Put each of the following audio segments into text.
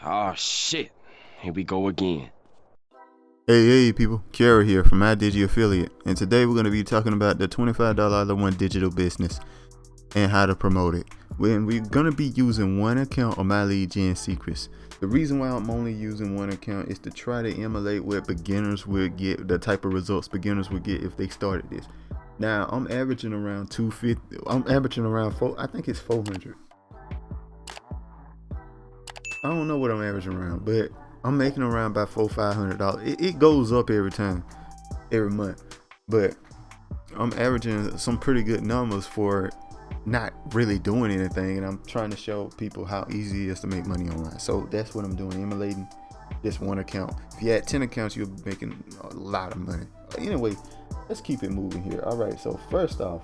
Oh shit. Here we go again. Hey people, Kiara here from iDigi Affiliate, and today we're going to be talking about the $25 AllInOne digital business and how to promote it. We're going to be using one account of My Lead Gen Secrets. The reason why I'm only using one account is to try to emulate what beginners would get, the type of results beginners would get if they started this. Now I'm averaging around 250. I'm averaging around I think it's 400. I don't know what I'm averaging around, but I'm making around about $400-500. It goes up every month, but I'm averaging some pretty good numbers for not really doing anything, and I'm trying to show people how easy it is to make money online. So that's what I'm doing, emulating this one account. If you had 10 accounts, you'll be making a lot of money. Anyway, let's keep it moving here. All right, so first off,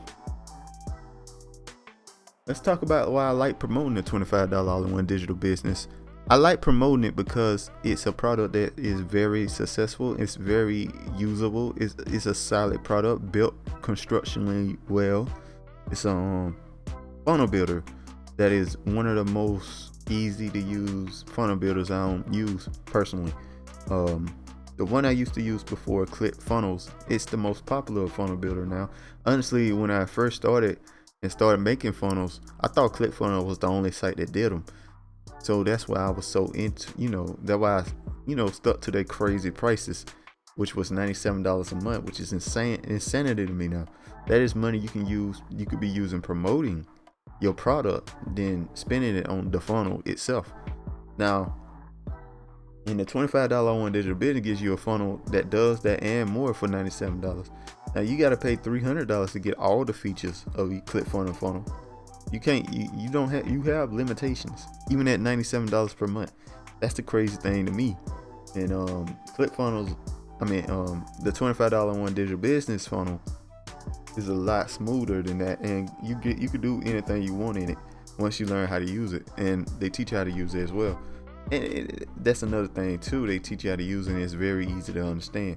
let's talk about why I like promoting the $25 AllInOne digital business. I like promoting it because it's a product that is very successful. It's very usable. It's a solid product, built constructionally well. It's a funnel builder that is one of the most easy to use funnel builders I don't use personally. The one I used to use before, ClickFunnels, it's the most popular funnel builder now. Honestly, when I first started making funnels, I thought ClickFunnels was the only site that did them. So that's why I was so into, that's why I, stuck to their crazy prices, which was $97 a month, which is insanity to me now. That is money you could be using promoting your product than spending it on the funnel itself. Now, in the $25 AllInOne digital business gives you a funnel that does that and more for $97. Now you got to pay $300 to get all the features of your ClickFunnels funnel. You have limitations even at $97 per month. That's the crazy thing to me. And ClickFunnels, the $25 AllInOne digital business funnel is a lot smoother than that, and you could do anything you want in it once you learn how to use it, and they teach you how to use it as well. And that's another thing too, they teach you how to use it, and it's very easy to understand.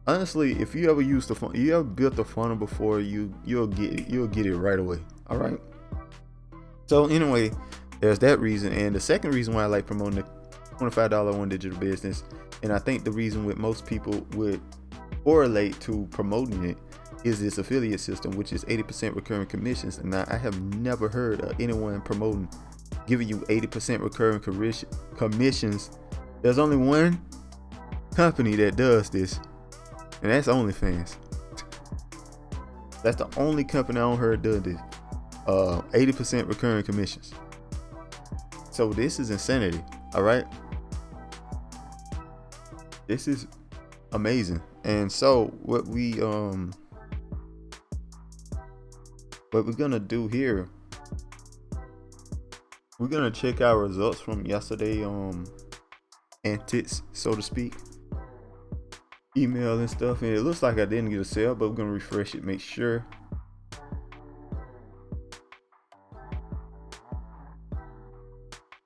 Honestly, if you ever built a funnel before, you'll get it right away. All right. So anyway, there's that reason, and the second reason why I like promoting the $25 AllInOne digital business, and I think the reason with most people would correlate to promoting it, is this affiliate system, which is 80% recurring commissions. And I have never heard of anyone giving you 80% recurring commissions. There's only one company that does this, and that's OnlyFans. That's the only company I don't heard does this. 80% recurring commissions. So this is insanity. All right, this is amazing. And so what we're gonna do here, we're gonna check our results from yesterday antics, so to speak, email and stuff, and it looks like I didn't get a sale, but we're gonna refresh it, make sure.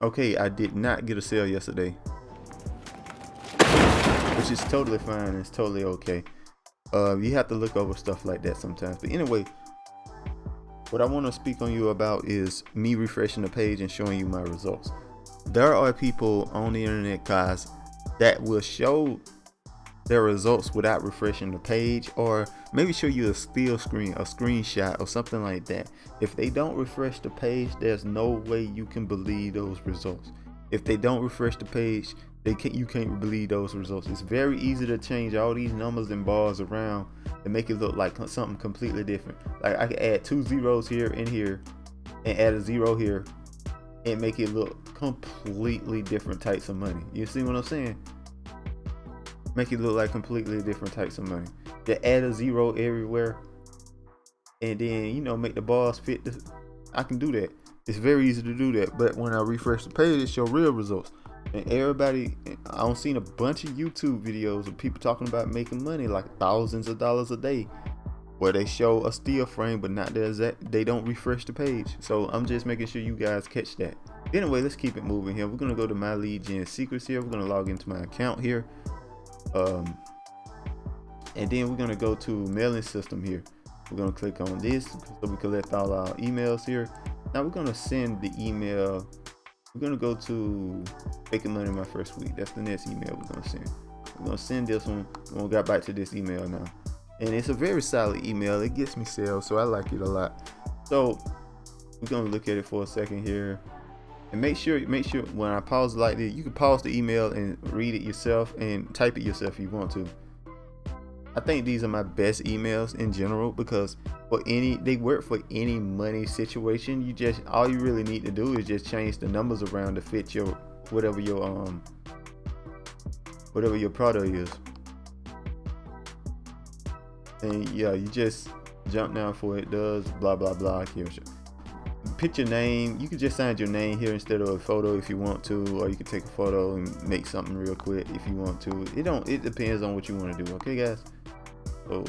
Okay, I did not get a sale yesterday, which is totally fine. It's totally okay. You have to look over stuff like that sometimes. But anyway, what I want to speak on you about is me refreshing the page and showing you my results. There are people on the internet, guys, that will show their results without refreshing the page, or maybe show you a still screen, a screenshot or something like that. If they don't refresh the page, there's no way you can believe those results. If they don't refresh the page, you can't believe those results. It's very easy to change all these numbers and bars around and make it look like something completely different. Like I could add 2 zeros here and here and add a 0 here and make it look completely different types of money. You see what I'm saying? Make it look like completely different types of money. They add a 0 everywhere, and then make the bars fit. I can do that. It's very easy to do that. But when I refresh the page, it show real results. And everybody, I don't seen a bunch of YouTube videos of people talking about making money like thousands of dollars a day, where they show a still frame but not the exact. They don't refresh the page. So I'm just making sure you guys catch that. Anyway, let's keep it moving here. We're gonna go to My Lead Gen Secrets here. We're gonna log into my account here. And then we're gonna go to mailing system here. We're gonna click on this so we collect all our emails here. Now we're gonna send the email we're gonna go to making money my first week. That's the next email we're gonna send. We're gonna send this one. We're gonna get back to this email now, and it's a very solid email. It gets me sales, so I like it a lot. So we're gonna look at it for a second here, and make sure when I pause like this, you can pause the email and read it yourself and type it yourself if you want to. I think these are my best emails in general because they work for any money situation. All you really need to do is just change the numbers around to fit your whatever your product is. And yeah, you just jump down for it does blah blah blah. Pick your name. You can just sign your name here instead of a photo if you want to, or you can take a photo and make something real quick if you want to. It depends on what you want to do. Okay, guys. So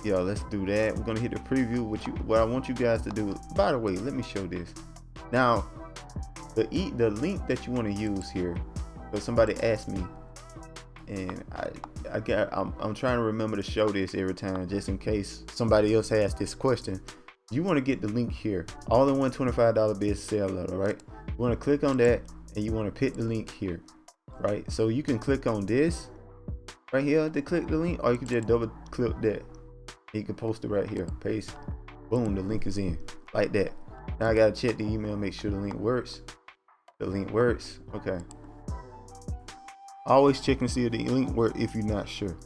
yeah, let's do that. We're gonna hit the preview. What I want you guys to do. By the way, let me show this. Now, the link that you want to use here. So somebody asked me, and I'm trying to remember to show this every time, just in case somebody else has this question. You want to get the link here, All-in-One $25 business sale letter, right? You want to click on that, and you want to pick the link here, right? So you can click on this right here to click the link, or you can just double click that. You can post it right here, paste, boom, the link is in, like that. Now I gotta check the email, make sure the link works. The link works, okay. Always check and see if the link works if you're not sure.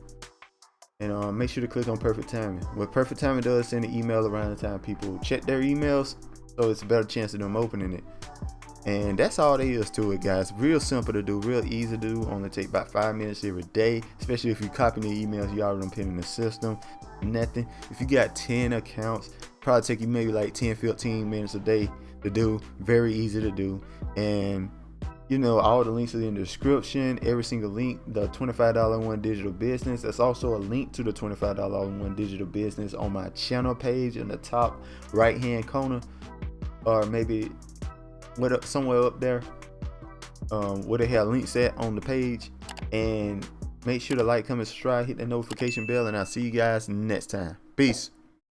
And make sure to click on perfect timing. What perfect timing does, send an email around the time people check their emails, so it's a better chance of them opening it. And that's all there is to it, guys. Real simple to do, real easy to do. Only take about 5 minutes every day, especially if you copy the emails you already put in the system. Nothing. If you got 10 accounts, probably take you maybe like 10-15 minutes a day to do. Very easy to do. And you know, all the links are in the description. Every single link, the $25 All-in-One Digital Business. There's also a link to the $25 All-in-One Digital Business on my channel page in the top right hand corner, or maybe somewhere up there where they have links at on the page. And make sure to like, comment, subscribe, hit that notification bell, and I'll see you guys next time. Peace.